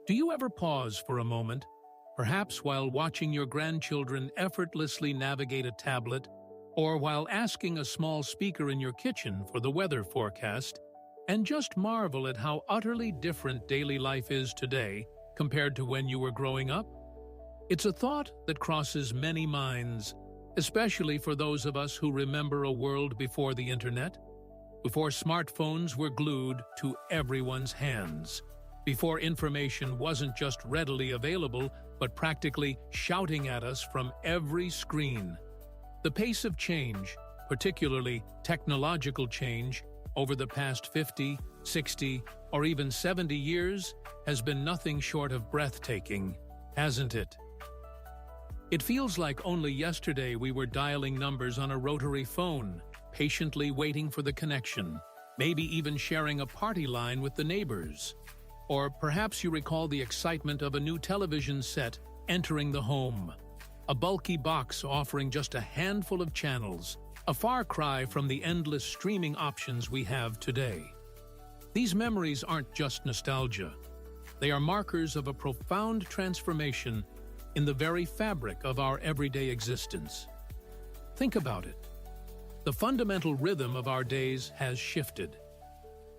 Do you ever pause for a moment, perhaps while watching your grandchildren effortlessly navigate a tablet, or while asking a small speaker in your kitchen for the weather forecast, and just marvel at how utterly different daily life is today compared to when you were growing up? It's a thought that crosses many minds, especially for those of us who remember a world before the internet, before smartphones were glued to everyone's hands, before information wasn't just readily available, but practically shouting at us from every screen. The pace of change, particularly technological change, over the past 50, 60, or even 70 years has been nothing short of breathtaking, hasn't it? It feels like only yesterday we were dialing numbers on a rotary phone, patiently waiting for the connection, maybe even sharing a party line with the neighbors. Or perhaps you recall the excitement of a new television set entering the home, a bulky box offering just a handful of channels, a far cry from the endless streaming options we have today. These memories aren't just nostalgia. They are markers of a profound transformation in the very fabric of our everyday existence. Think about it. The fundamental rhythm of our days has shifted.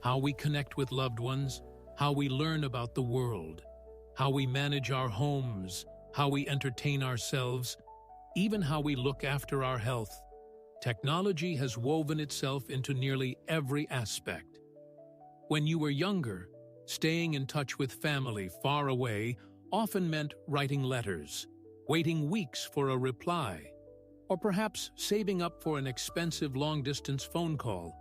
How we connect with loved ones, how we learn about the world, how we manage our homes, how we entertain ourselves, even how we look after our health. Technology has woven itself into nearly every aspect. When you were younger, staying in touch with family far away often meant writing letters, waiting weeks for a reply, or perhaps saving up for an expensive long-distance phone call,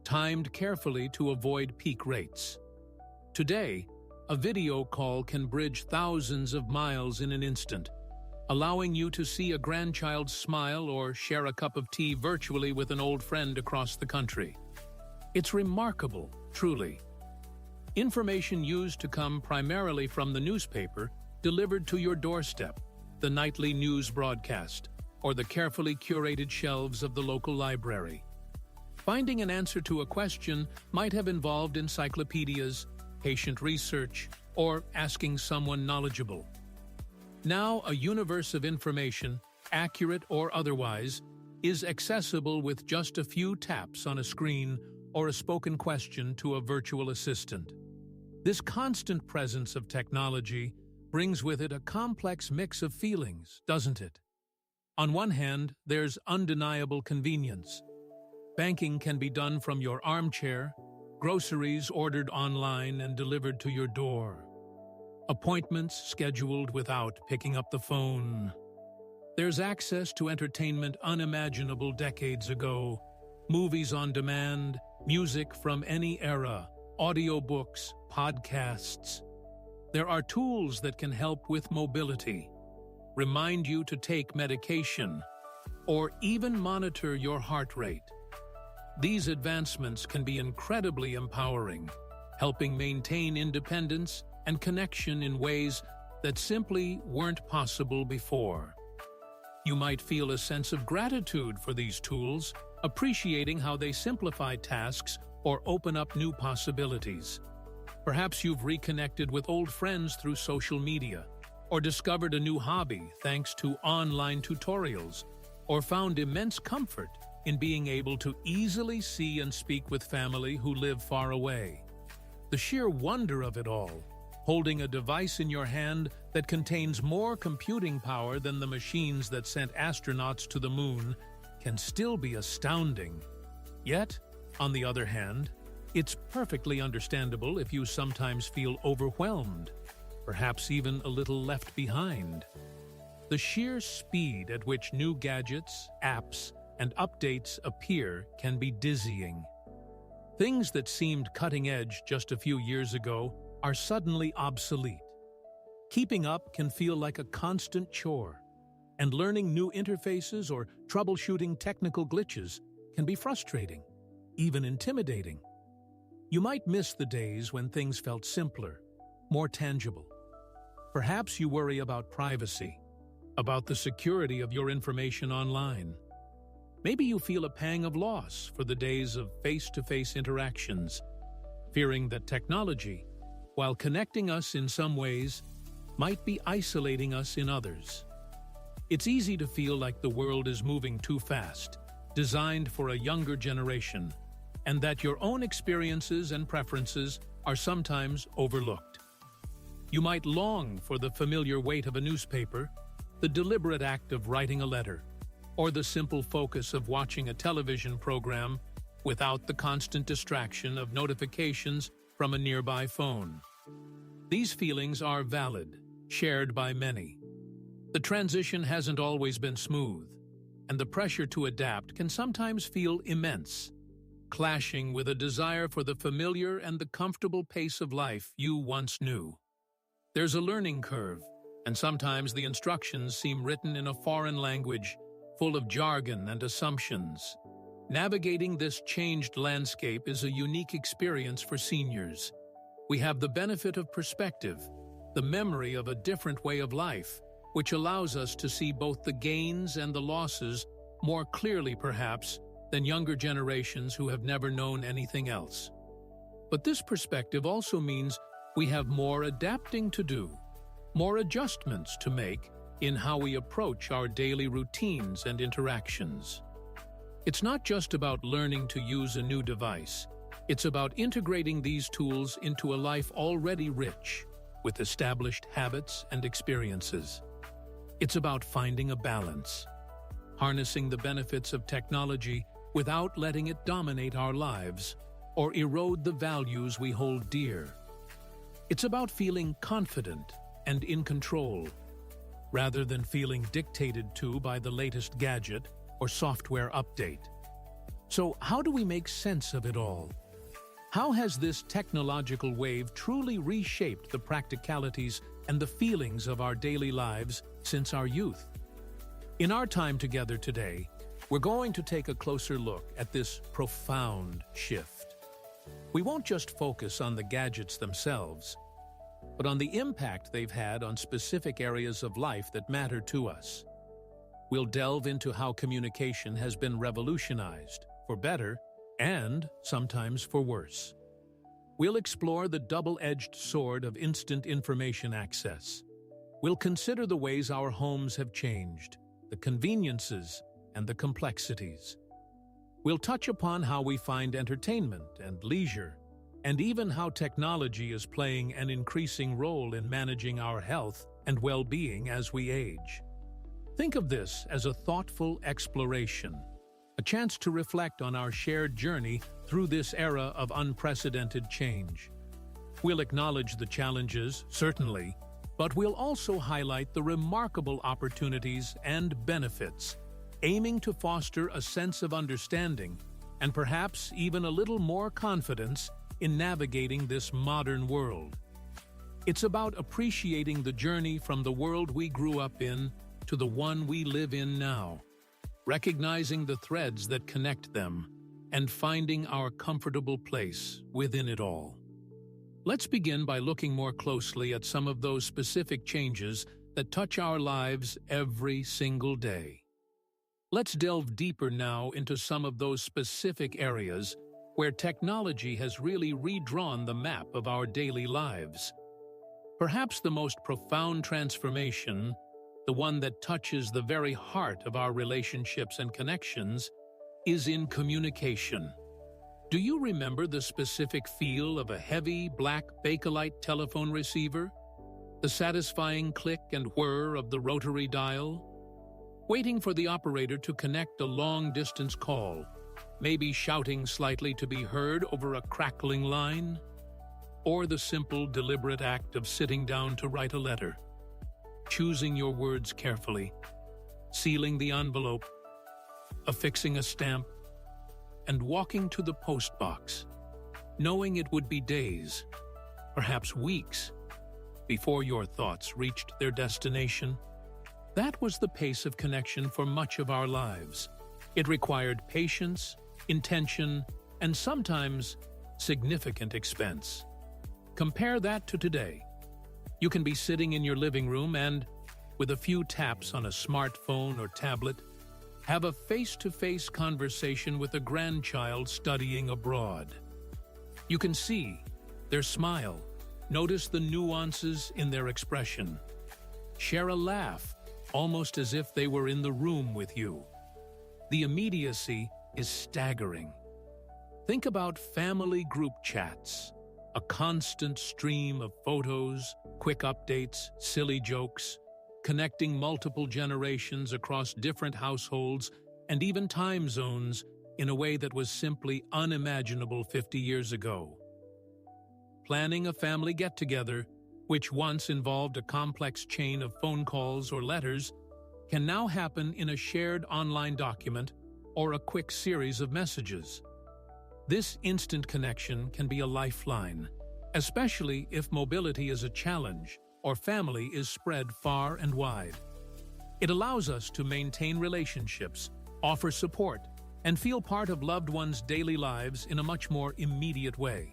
timed carefully to avoid peak rates. Today, a video call can bridge thousands of miles in an instant, allowing you to see a grandchild's smile or share a cup of tea virtually with an old friend across the country. It's remarkable, truly. Information used to come primarily from the newspaper delivered to your doorstep, the nightly news broadcast, or the carefully curated shelves of the local library. Finding an answer to a question might have involved encyclopedias, patient research, or asking someone knowledgeable. Now, a universe of information, accurate or otherwise, is accessible with just a few taps on a screen or a spoken question to a virtual assistant. This constant presence of technology brings with it a complex mix of feelings, doesn't it? On one hand, there's undeniable convenience. Banking can be done from your armchair, groceries ordered online and delivered to your door, appointments scheduled without picking up the phone. There's access to entertainment unimaginable decades ago, movies on demand, music from any era, audiobooks, podcasts. There are tools that can help with mobility, remind you to take medication, or even monitor your heart rate. These advancements can be incredibly empowering, helping maintain independence and connection in ways that simply weren't possible before. You might feel a sense of gratitude for these tools, appreciating how they simplify tasks or open up new possibilities. Perhaps you've reconnected with old friends through social media, or discovered a new hobby thanks to online tutorials, or found immense comfort in being able to easily see and speak with family who live far away. The sheer wonder of it all, holding a device in your hand that contains more computing power than the machines that sent astronauts to the moon, can still be astounding. Yet, on the other hand, it's perfectly understandable if you sometimes feel overwhelmed, perhaps even a little left behind. The sheer speed at which new gadgets, apps, and updates appear can be dizzying. Things that seemed cutting-edge just a few years ago are suddenly obsolete. Keeping up can feel like a constant chore, and learning new interfaces or troubleshooting technical glitches can be frustrating, even intimidating. You might miss the days when things felt simpler, more tangible. Perhaps you worry about privacy, about the security of your information online. Maybe you feel a pang of loss for the days of face-to-face interactions, fearing that technology while connecting us in some ways, might be isolating us in others. It's easy to feel like the world is moving too fast, designed for a younger generation, and that your own experiences and preferences are sometimes overlooked. You might long for the familiar weight of a newspaper, the deliberate act of writing a letter, or the simple focus of watching a television program without the constant distraction of notifications from a nearby phone. These feelings are valid, shared by many. The transition hasn't always been smooth, and the pressure to adapt can sometimes feel immense, clashing with a desire for the familiar and the comfortable pace of life you once knew. There's a learning curve, and sometimes the instructions seem written in a foreign language, full of jargon and assumptions. Navigating this changed landscape is a unique experience for seniors. We have the benefit of perspective, the memory of a different way of life, which allows us to see both the gains and the losses more clearly, perhaps, than younger generations who have never known anything else. But this perspective also means we have more adapting to do, more adjustments to make in how we approach our daily routines and interactions. It's not just about learning to use a new device. It's about integrating these tools into a life already rich, with established habits and experiences. It's about finding a balance, harnessing the benefits of technology without letting it dominate our lives or erode the values we hold dear. It's about feeling confident and in control, rather than feeling dictated to by the latest gadget or software update. So, how do we make sense of it all? How has this technological wave truly reshaped the practicalities and the feelings of our daily lives since our youth? In our time together today, we're going to take a closer look at this profound shift. We won't just focus on the gadgets themselves, but on the impact they've had on specific areas of life that matter to us. We'll delve into how communication has been revolutionized, for better and sometimes for worse. We'll explore the double-edged sword of instant information access. We'll consider the ways our homes have changed, the conveniences and the complexities. We'll touch upon how we find entertainment and leisure, and even how technology is playing an increasing role in managing our health and well-being as we age. Think of this as a thoughtful exploration, a chance to reflect on our shared journey through this era of unprecedented change. We'll acknowledge the challenges, certainly, but we'll also highlight the remarkable opportunities and benefits, aiming to foster a sense of understanding and perhaps even a little more confidence in navigating this modern world. It's about appreciating the journey from the world we grew up in to the one we live in now, recognizing the threads that connect them, and finding our comfortable place within it all. Let's begin by looking more closely at some of those specific changes that touch our lives every single day. Let's delve deeper now into some of those specific areas where technology has really redrawn the map of our daily lives. Perhaps the most profound transformation, the one that touches the very heart of our relationships and connections, is in communication. Do you remember the specific feel of a heavy black Bakelite telephone receiver? The satisfying click and whir of the rotary dial? Waiting for the operator to connect a long-distance call, maybe shouting slightly to be heard over a crackling line? Or the simple, deliberate act of sitting down to write a letter, choosing your words carefully, sealing the envelope, affixing a stamp, and walking to the post box, knowing it would be days, perhaps weeks, before your thoughts reached their destination? That was the pace of connection for much of our lives. It required patience, intention, and sometimes significant expense. Compare that to today. You can be sitting in your living room and, with a few taps on a smartphone or tablet, have a face-to-face conversation with a grandchild studying abroad. You can see their smile, Notice the nuances in their expression. Share a laugh, almost as if they were in the room with you. The immediacy is staggering. Think about family group chats, a constant stream of photos, quick updates, silly jokes, connecting multiple generations across different households and even time zones in a way that was simply unimaginable 50 years ago. Planning a family get-together, which once involved a complex chain of phone calls or letters, can now happen in a shared online document or a quick series of messages. This instant connection can be a lifeline, especially if mobility is a challenge or family is spread far and wide. It allows us to maintain relationships, offer support, and feel part of loved ones' daily lives in a much more immediate way.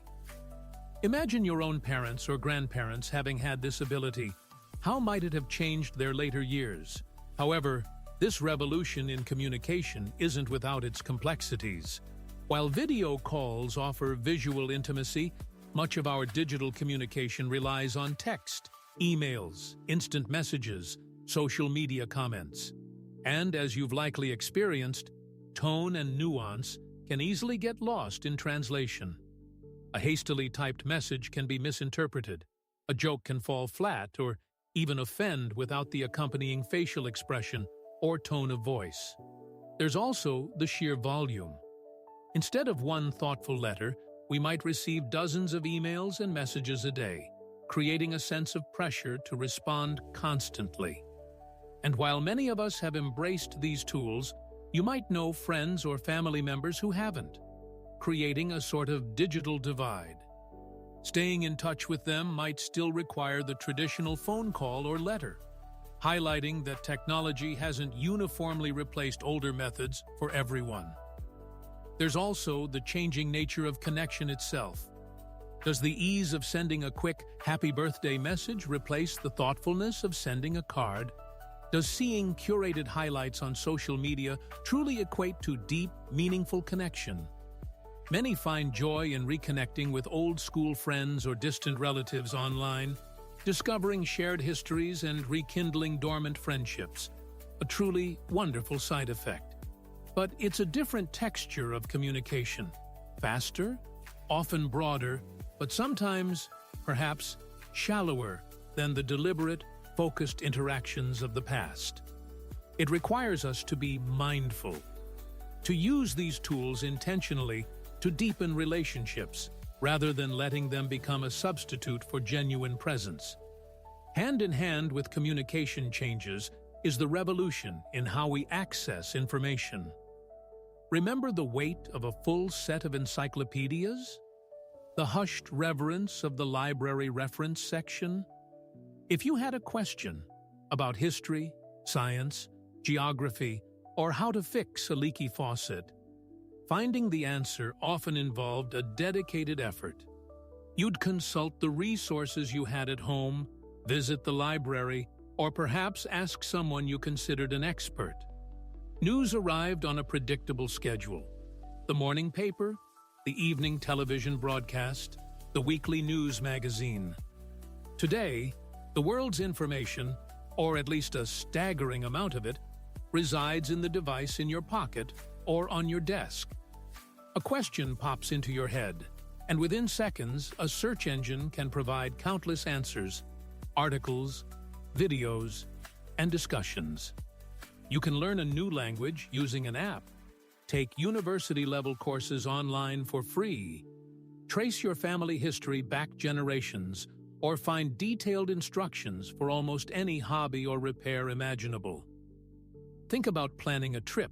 Imagine your own parents or grandparents having had this ability. How might it have changed their later years? However, this revolution in communication isn't without its complexities. While video calls offer visual intimacy, much of our digital communication relies on text, emails, instant messages, social media comments. And as you've likely experienced, tone and nuance can easily get lost in translation. A hastily typed message can be misinterpreted, a joke can fall flat or even offend without the accompanying facial expression or tone of voice. There's also the sheer volume. Instead of one thoughtful letter, we might receive dozens of emails and messages a day, creating a sense of pressure to respond constantly. And while many of us have embraced these tools, you might know friends or family members who haven't, creating a sort of digital divide. Staying in touch with them might still require the traditional phone call or letter, highlighting that technology hasn't uniformly replaced older methods for everyone. There's also the changing nature of connection itself. Does the ease of sending a quick happy birthday message replace the thoughtfulness of sending a card? Does seeing curated highlights on social media truly equate to deep, meaningful connection? Many find joy in reconnecting with old-school friends or distant relatives online, discovering shared histories and rekindling dormant friendships, a truly wonderful side effect. But it's a different texture of communication, faster, often broader, but sometimes, perhaps, shallower than the deliberate, focused interactions of the past. It requires us to be mindful, to use these tools intentionally to deepen relationships, rather than letting them become a substitute for genuine presence. Hand in hand with communication changes is the revolution in how we access information. Remember the weight of a full set of encyclopedias? The hushed reverence of the library reference section? If you had a question about history, science, geography, or how to fix a leaky faucet, finding the answer often involved a dedicated effort. You'd consult the resources you had at home, visit the library, or perhaps ask someone you considered an expert. News arrived on a predictable schedule. The morning paper, the evening television broadcast, the weekly news magazine. Today, the world's information, or at least a staggering amount of it, resides in the device in your pocket or on your desk. A question pops into your head, and within seconds, a search engine can provide countless answers, articles, videos, and discussions. You can learn a new language using an app, take university-level courses online for free, trace your family history back generations, or find detailed instructions for almost any hobby or repair imaginable. Think about planning a trip,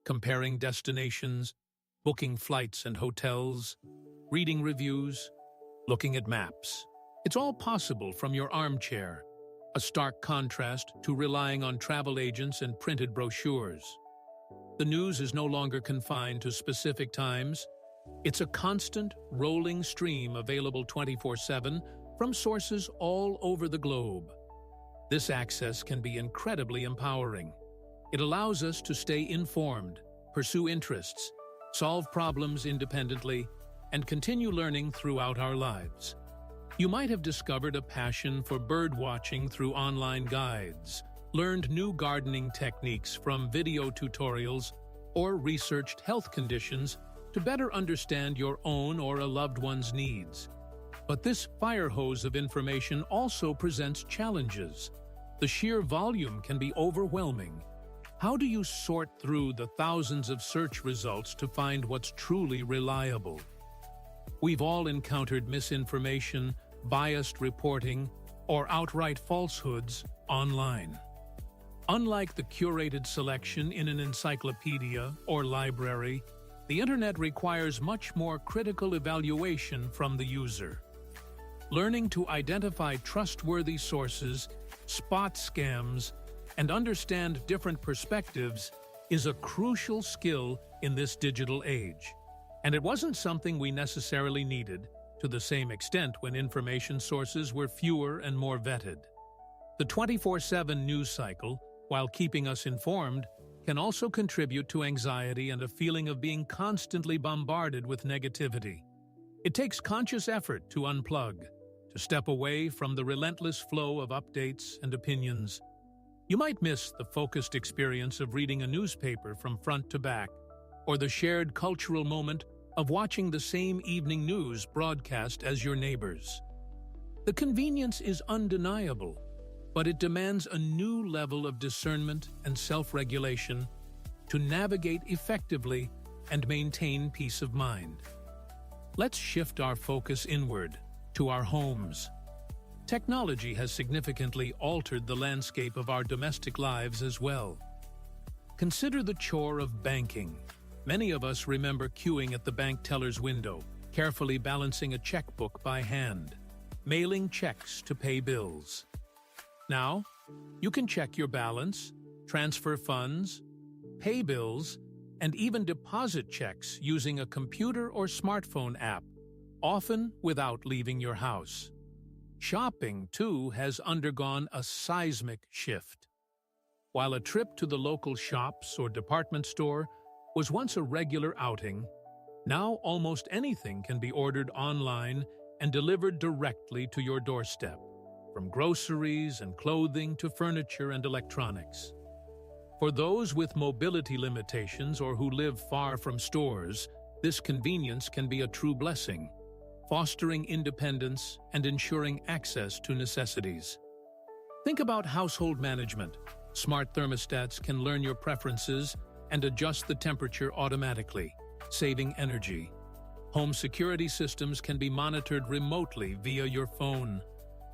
comparing destinations, booking flights and hotels, reading reviews, looking at maps. It's all possible from your armchair, a stark contrast to relying on travel agents and printed brochures. The news is no longer confined to specific times. It's a constant, rolling stream available 24/7 from sources all over the globe. This access can be incredibly empowering. It allows us to stay informed, pursue interests, solve problems independently, and continue learning throughout our lives. You might have discovered a passion for bird watching through online guides, learned new gardening techniques from video tutorials, or researched health conditions to better understand your own or a loved one's needs. But this fire hose of information also presents challenges. The sheer volume can be overwhelming. How do you sort through the thousands of search results to find what's truly reliable? We've all encountered misinformation, biased reporting, or outright falsehoods online. Unlike the curated selection in an encyclopedia or library, the internet requires much more critical evaluation from the user. Learning to identify trustworthy sources, spot scams, and understand different perspectives is a crucial skill in this digital age. And it wasn't something we necessarily needed to the same extent when information sources were fewer and more vetted. The 24/7 news cycle, while keeping us informed, can also contribute to anxiety and a feeling of being constantly bombarded with negativity. It takes conscious effort to unplug, to step away from the relentless flow of updates and opinions. You might miss the focused experience of reading a newspaper from front to back, or the shared cultural moment of watching the same evening news broadcast as your neighbors. The convenience is undeniable, but it demands a new level of discernment and self-regulation to navigate effectively and maintain peace of mind. Let's shift our focus inward, to our homes. Technology has significantly altered the landscape of our domestic lives as well. Consider the chore of banking. Many of us remember queuing at the bank teller's window, carefully balancing a checkbook by hand, mailing checks to pay bills. Now, you can check your balance, transfer funds, pay bills, and even deposit checks using a computer or smartphone app, often without leaving your house. Shopping, too, has undergone a seismic shift. While a trip to the local shops or department store was once a regular outing, now almost anything can be ordered online and delivered directly to your doorstep, from groceries and clothing to furniture and electronics. For those with mobility limitations or who live far from stores, this convenience can be a true blessing, fostering independence and ensuring access to necessities. Think about household management. Smart thermostats can learn your preferences and adjust the temperature automatically, saving energy. Home security systems can be monitored remotely via your phone.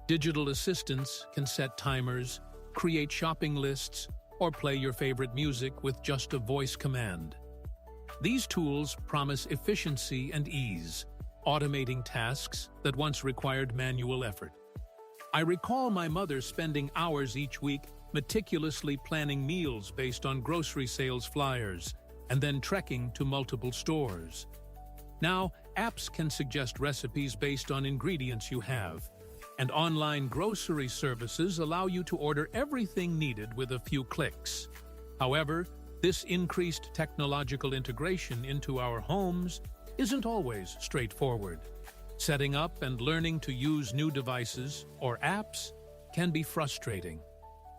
Digital assistants can set timers, create shopping lists, or play your favorite music with just a voice command. These tools promise efficiency and ease, automating tasks that once required manual effort. I recall my mother spending hours each week meticulously planning meals based on grocery sales flyers and then trekking to multiple stores. Now, apps can suggest recipes based on ingredients you have, and online grocery services allow you to order everything needed with a few clicks. However, this increased technological integration into our homes isn't always straightforward. Setting up and learning to use new devices or apps can be frustrating.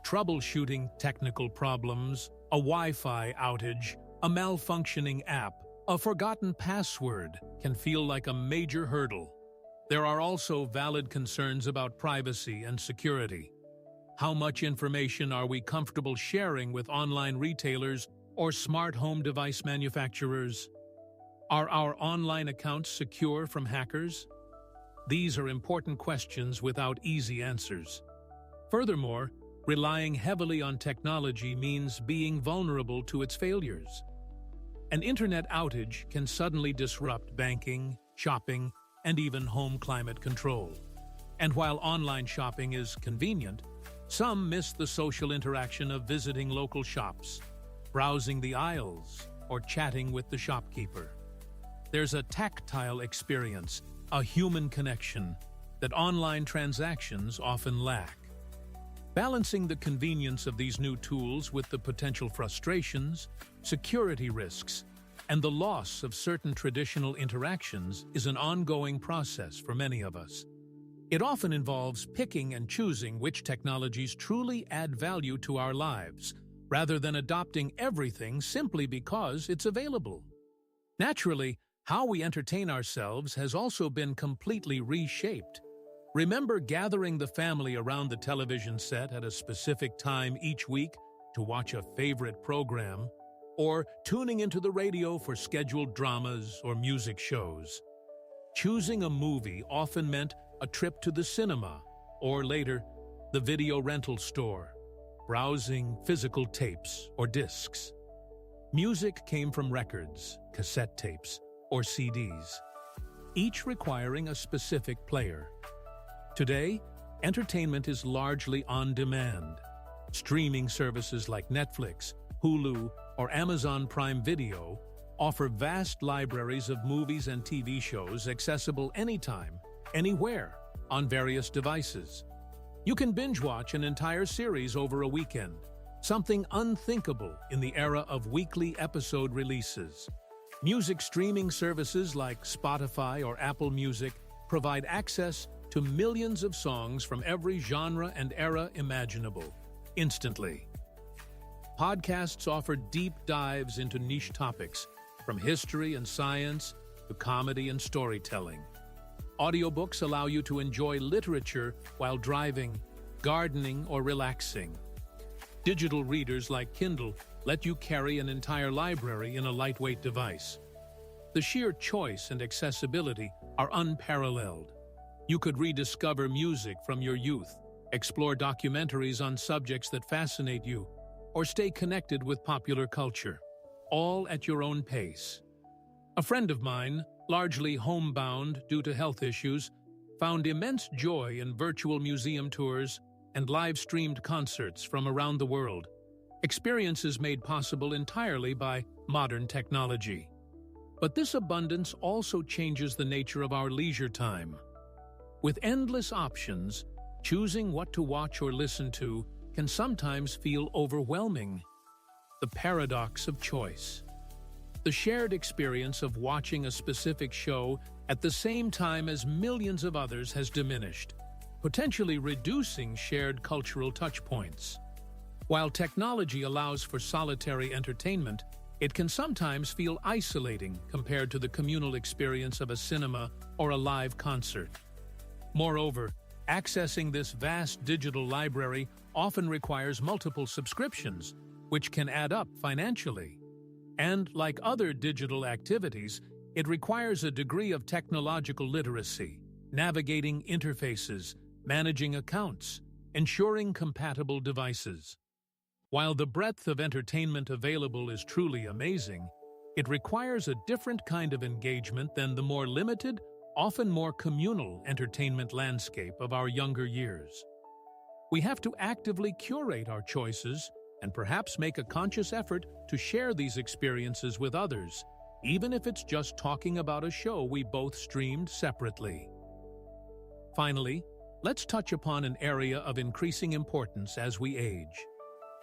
Troubleshooting technical problems, a Wi-Fi outage, a malfunctioning app, a forgotten password can feel like a major hurdle. There are also valid concerns about privacy and security. How much information are we comfortable sharing with online retailers or smart home device manufacturers? Are our online accounts secure from hackers? These are important questions without easy answers. Furthermore, relying heavily on technology means being vulnerable to its failures. An internet outage can suddenly disrupt banking, shopping, and even home climate control. And while online shopping is convenient, some miss the social interaction of visiting local shops, browsing the aisles, or chatting with the shopkeeper. There's a tactile experience, a human connection, that online transactions often lack. Balancing the convenience of these new tools with the potential frustrations, security risks, and the loss of certain traditional interactions is an ongoing process for many of us. It often involves picking and choosing which technologies truly add value to our lives, rather than adopting everything simply because it's available. Naturally, how we entertain ourselves has also been completely reshaped. Remember gathering the family around the television set at a specific time each week to watch a favorite program, or tuning into the radio for scheduled dramas or music shows. Choosing a movie often meant a trip to the cinema, or later, the video rental store, browsing physical tapes or discs. Music came from records, cassette tapes, or CDs, each requiring a specific player. Today, entertainment is largely on demand. Streaming services like Netflix, Hulu, or Amazon Prime Video offer vast libraries of movies and TV shows accessible anytime, anywhere, on various devices. You can binge-watch an entire series over a weekend, something unthinkable in the era of weekly episode releases. Music streaming services like Spotify or Apple Music provide access to millions of songs from every genre and era imaginable, instantly. Podcasts offer deep dives into niche topics, from history and science to comedy and storytelling. Audiobooks allow you to enjoy literature while driving, gardening, or relaxing. Digital readers like Kindle let you carry an entire library in a lightweight device. The sheer choice and accessibility are unparalleled. You could rediscover music from your youth, explore documentaries on subjects that fascinate you, or stay connected with popular culture, all at your own pace. A friend of mine, largely homebound due to health issues, found immense joy in virtual museum tours and live-streamed concerts from around the world, experiences made possible entirely by modern technology. But this abundance also changes the nature of our leisure time. With endless options, choosing what to watch or listen to can sometimes feel overwhelming. The paradox of choice. The shared experience of watching a specific show at the same time as millions of others has diminished, potentially reducing shared cultural touchpoints. While technology allows for solitary entertainment, it can sometimes feel isolating compared to the communal experience of a cinema or a live concert. Moreover, accessing this vast digital library often requires multiple subscriptions, which can add up financially. And like other digital activities, it requires a degree of technological literacy, navigating interfaces, managing accounts, ensuring compatible devices. While the breadth of entertainment available is truly amazing, it requires a different kind of engagement than the more limited, often more communal entertainment landscape of our younger years. We have to actively curate our choices and perhaps make a conscious effort to share these experiences with others, even if it's just talking about a show we both streamed separately. Finally, let's touch upon an area of increasing importance as we age: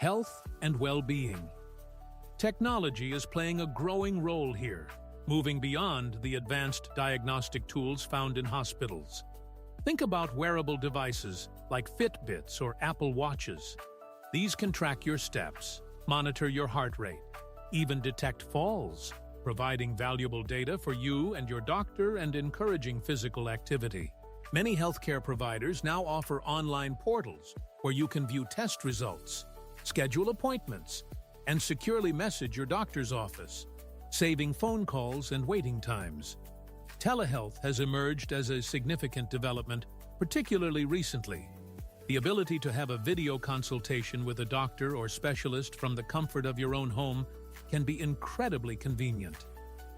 health and well-being. Technology is playing a growing role here, moving beyond the advanced diagnostic tools found in hospitals. Think about wearable devices like Fitbits or Apple Watches. These can track your steps, monitor your heart rate, even detect falls, providing valuable data for you and your doctor and encouraging physical activity. Many healthcare providers now offer online portals where you can view test results, schedule appointments, and securely message your doctor's office, saving phone calls and waiting times. Telehealth has emerged as a significant development, particularly recently. The ability to have a video consultation with a doctor or specialist from the comfort of your own home can be incredibly convenient,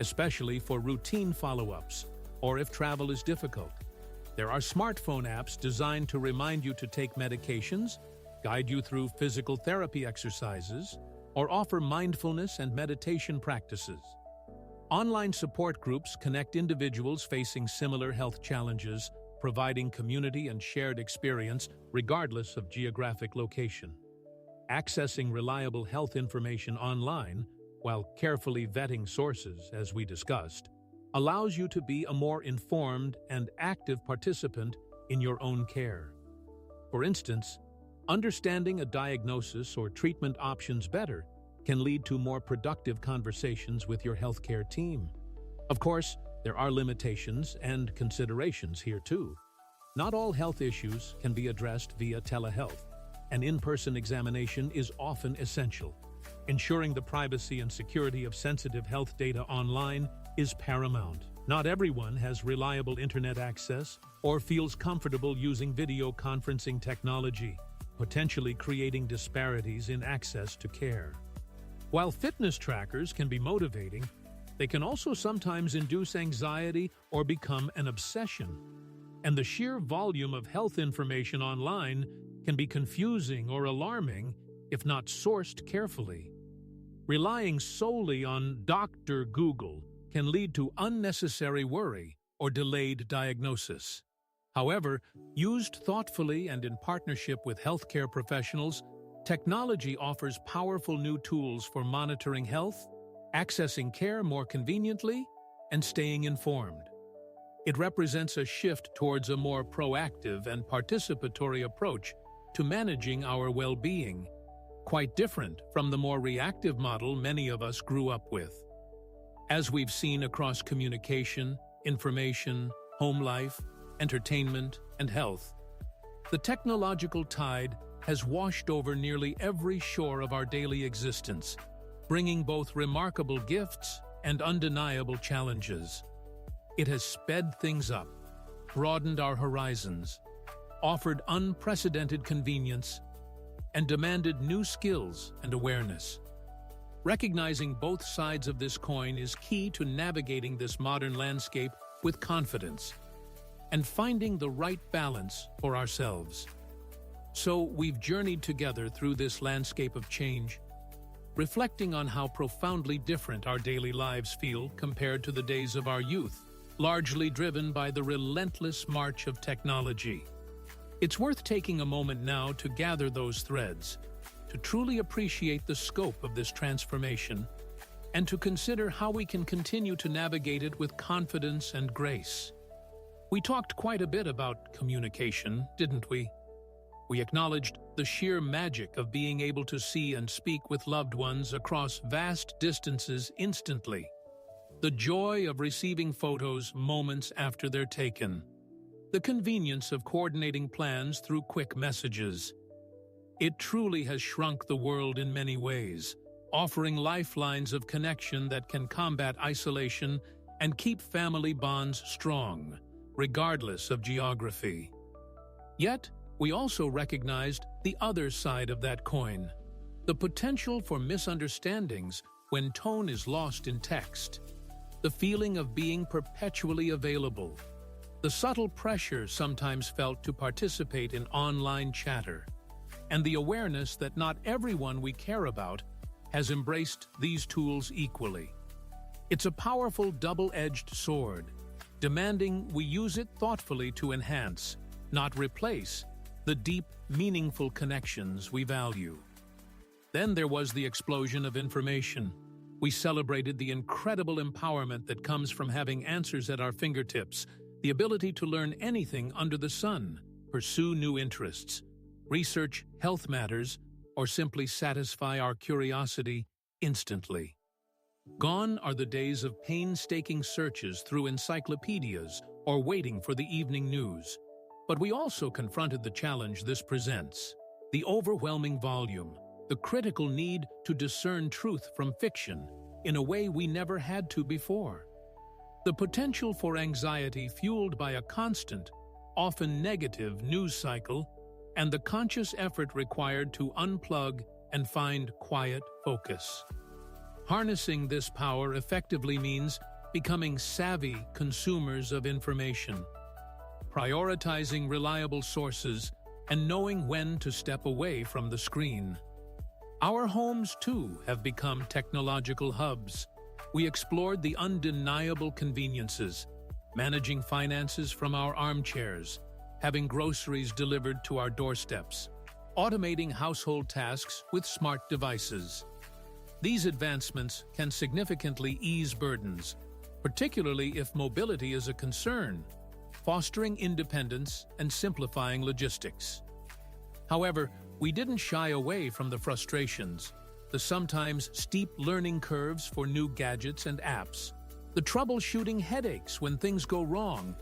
especially for routine follow-ups or if travel is difficult. There are smartphone apps designed to remind you to take medications, guide you through physical therapy exercises, or offer mindfulness and meditation practices. Online support groups connect individuals facing similar health challenges, providing community and shared experience regardless of geographic location. Accessing reliable health information online, while carefully vetting sources, as we discussed, allows you to be a more informed and active participant in your own care. For instance, understanding a diagnosis or treatment options better can lead to more productive conversations with your healthcare team. Of course, there are limitations and considerations here too. Not all health issues can be addressed via telehealth. An in-person examination is often essential. Ensuring the privacy and security of sensitive health data online is paramount. Not everyone has reliable internet access or feels comfortable using video conferencing technology, potentially creating disparities in access to care. While fitness trackers can be motivating, they can also sometimes induce anxiety or become an obsession. And the sheer volume of health information online can be confusing or alarming if not sourced carefully. Relying solely on Dr. Google can lead to unnecessary worry or delayed diagnosis. However, used thoughtfully and in partnership with healthcare professionals, technology offers powerful new tools for monitoring health, accessing care more conveniently, and staying informed. It represents a shift towards a more proactive and participatory approach to managing our well-being, quite different from the more reactive model many of us grew up with. As we've seen across communication, information, home life, entertainment, and health, the technological tide has washed over nearly every shore of our daily existence, bringing both remarkable gifts and undeniable challenges. It has sped things up, broadened our horizons, offered unprecedented convenience, and demanded new skills and awareness. Recognizing both sides of this coin is key to navigating this modern landscape with confidence and finding the right balance for ourselves. So we've journeyed together through this landscape of change, reflecting on how profoundly different our daily lives feel compared to the days of our youth, largely driven by the relentless march of technology. It's worth taking a moment now to gather those threads, to truly appreciate the scope of this transformation, and to consider how we can continue to navigate it with confidence and grace. We talked quite a bit about communication, didn't we? We acknowledged the sheer magic of being able to see and speak with loved ones across vast distances instantly. The joy of receiving photos moments after they're taken. The convenience of coordinating plans through quick messages. It truly has shrunk the world in many ways, offering lifelines of connection that can combat isolation and keep family bonds strong, regardless of geography. Yet, we also recognized the other side of that coin, the potential for misunderstandings when tone is lost in text, the feeling of being perpetually available, the subtle pressure sometimes felt to participate in online chatter, and the awareness that not everyone we care about has embraced these tools equally. It's a powerful double-edged sword, demanding we use it thoughtfully to enhance, not replace, the deep, meaningful connections we value. Then there was the explosion of information. We celebrated the incredible empowerment that comes from having answers at our fingertips, the ability to learn anything under the sun, pursue new interests, research health matters, or simply satisfy our curiosity instantly. Gone are the days of painstaking searches through encyclopedias or waiting for the evening news. But we also confronted the challenge this presents: the overwhelming volume, the critical need to discern truth from fiction in a way we never had to before. The potential for anxiety fueled by a constant, often negative news cycle, and the conscious effort required to unplug and find quiet focus. Harnessing this power effectively means becoming savvy consumers of information, prioritizing reliable sources, and knowing when to step away from the screen. Our homes, too, have become technological hubs. We explored the undeniable conveniences, managing finances from our armchairs, having groceries delivered to our doorsteps, automating household tasks with smart devices. These advancements can significantly ease burdens, particularly if mobility is a concern. fostering independence and simplifying logistics. However, we didn't shy away from the frustrations, the sometimes steep learning curves for new gadgets and apps, the troubleshooting headaches when things go wrong,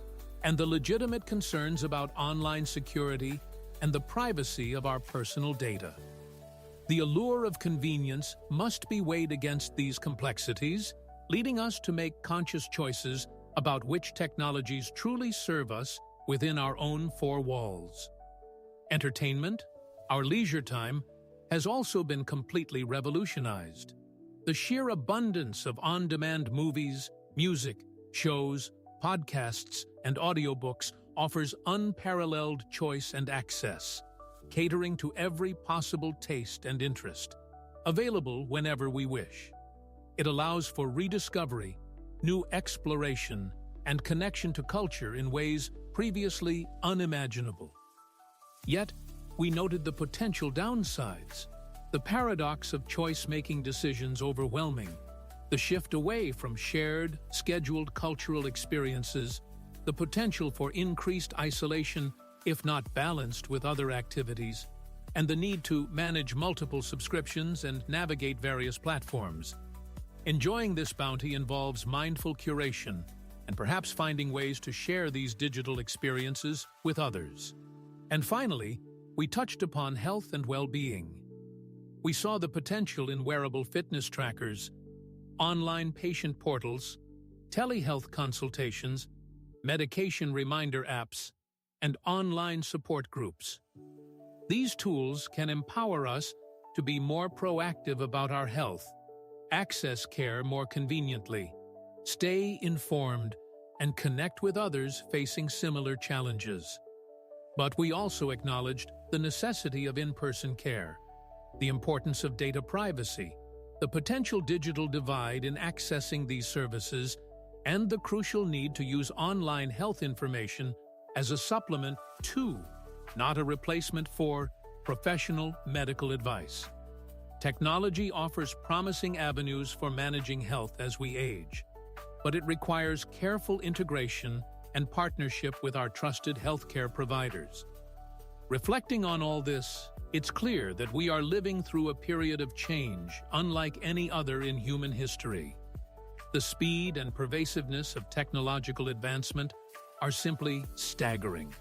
and the legitimate concerns about online security and the privacy of our personal data. The allure of convenience must be weighed against these complexities, leading us to make conscious choices about which technologies truly serve us within our own four walls. Entertainment, our leisure time, has also been completely revolutionized. The sheer abundance of on-demand movies, music, shows, podcasts, and audiobooks offers unparalleled choice and access, catering to every possible taste and interest, available whenever we wish. It allows for rediscovery, new exploration, and connection to culture in ways previously unimaginable. Yet, we noted the potential downsides, the paradox of choice-making decisions overwhelming, the shift away from shared, scheduled cultural experiences, the potential for increased isolation if not balanced with other activities, and the need to manage multiple subscriptions and navigate various platforms. Enjoying this bounty involves mindful curation and perhaps finding ways to share these digital experiences with others. And finally, we touched upon health and well-being. We saw the potential in wearable fitness trackers, online patient portals, telehealth consultations, medication reminder apps, and online support groups. These tools can empower us to be more proactive about our health, access care more conveniently, stay informed, and connect with others facing similar challenges. But we also acknowledged the necessity of in-person care, the importance of data privacy, the potential digital divide in accessing these services, and the crucial need to use online health information as a supplement to, not a replacement for, professional medical advice. Technology offers promising avenues for managing health as we age, but it requires careful integration and partnership with our trusted healthcare providers. Reflecting on all this, it's clear that we are living through a period of change unlike any other in human history. The speed and pervasiveness of technological advancement are simply staggering.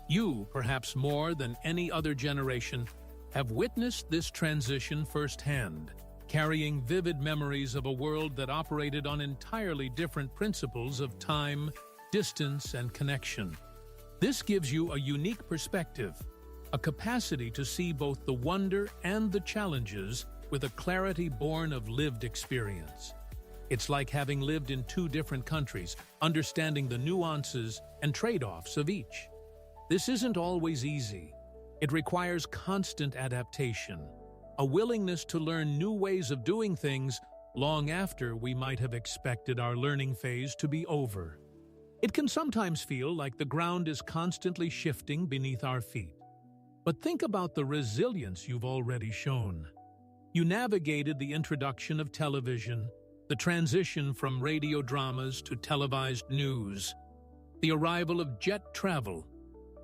You, perhaps more than any other generation, have witnessed this transition firsthand, carrying vivid memories of a world that operated on entirely different principles of time, distance, and connection. This gives you a unique perspective, a capacity to see both the wonder and the challenges with a clarity born of lived experience. It's like having lived in two different countries, understanding the nuances and trade-offs of each. This isn't always easy. It requires constant adaptation, a willingness to learn new ways of doing things long after we might have expected our learning phase to be over. It can sometimes feel like the ground is constantly shifting beneath our feet. But think about the resilience you've already shown. You navigated the introduction of television, the transition from radio dramas to televised news, the arrival of jet travel,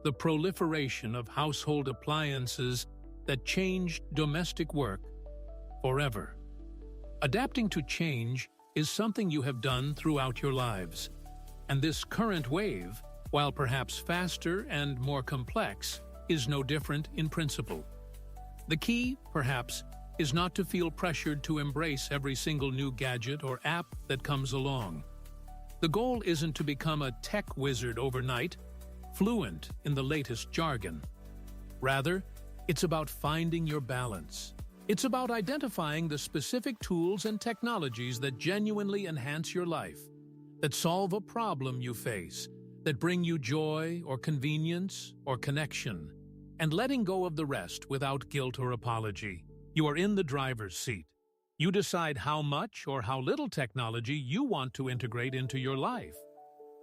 the proliferation of household appliances that changed domestic work forever. Adapting to change is something you have done throughout your lives, and this current wave, while perhaps faster and more complex, is no different in principle. The key, perhaps, is not to feel pressured to embrace every single new gadget or app that comes along. The goal isn't to become a tech wizard overnight, fluent in the latest jargon. Rather, it's about finding your balance. It's about identifying the specific tools and technologies that genuinely enhance your life, that solve a problem you face, that bring you joy or convenience or connection, and letting go of the rest without guilt or apology. You are in the driver's seat. You decide how much or how little technology you want to integrate into your life.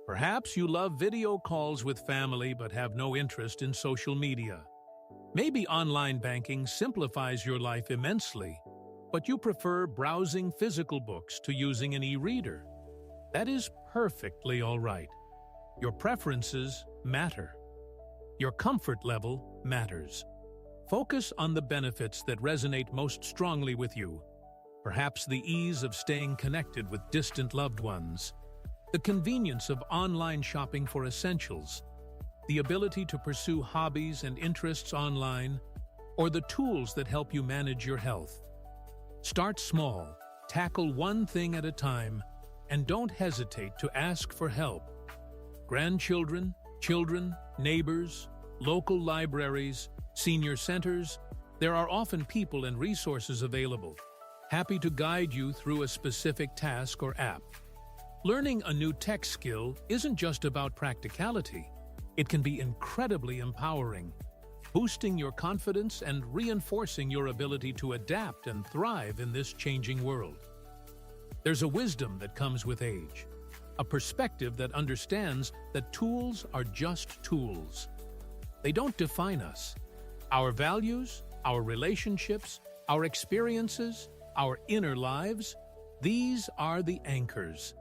Perhaps you love video calls with family but have no interest in social media. Maybe online banking simplifies your life immensely, but you prefer browsing physical books to using an e-reader. That is perfectly all right. Your preferences matter. Your comfort level matters. Focus on the benefits that resonate most strongly with you. Perhaps the ease of staying connected with distant loved ones, the convenience of online shopping for essentials, the ability to pursue hobbies and interests online, or the tools that help you manage your health. Start small, tackle one thing at a time, and don't hesitate to ask for help. Grandchildren, children, neighbors, local libraries, senior centers, there are often people and resources available, happy to guide you through a specific task or app. Learning a new tech skill isn't just about practicality. It can be incredibly empowering, boosting your confidence and reinforcing your ability to adapt and thrive in this changing world. There's a wisdom that comes with age, a perspective that understands that tools are just tools. They don't define us. Our values, our relationships, our experiences, our inner lives, these are the anchors.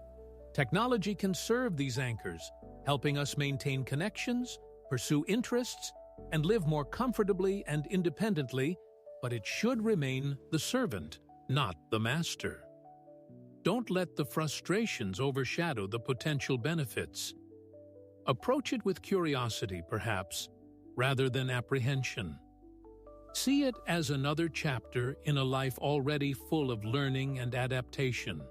Technology can serve these anchors, helping us maintain connections, pursue interests, and live more comfortably and independently, but it should remain the servant, not the master. Don't let the frustrations overshadow the potential benefits. Approach it with curiosity, perhaps, rather than apprehension. See it as another chapter in a life already full of learning and adaptation.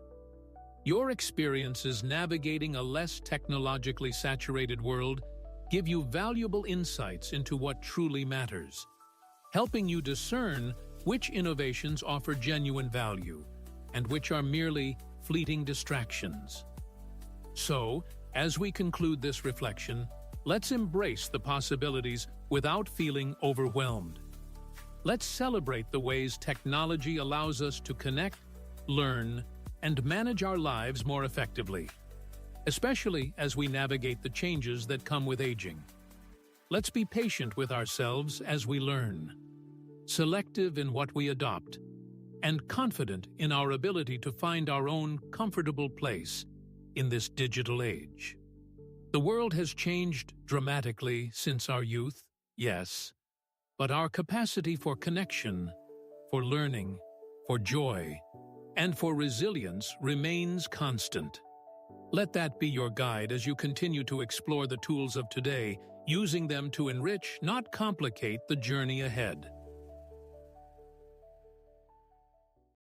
Your experiences navigating a less technologically saturated world give you valuable insights into what truly matters, helping you discern which innovations offer genuine value and which are merely fleeting distractions. So, as we conclude this reflection, let's embrace the possibilities without feeling overwhelmed. Let's celebrate the ways technology allows us to connect, learn, and manage our lives more effectively, especially as we navigate the changes that come with aging. Let's be patient with ourselves as we learn, selective in what we adopt, and confident in our ability to find our own comfortable place in this digital age. The world has changed dramatically since our youth, yes, but our capacity for connection, for learning, for joy, and for resilience remains constant. Let that be your guide as you continue to explore the tools of today, using them to enrich, not complicate, the journey ahead.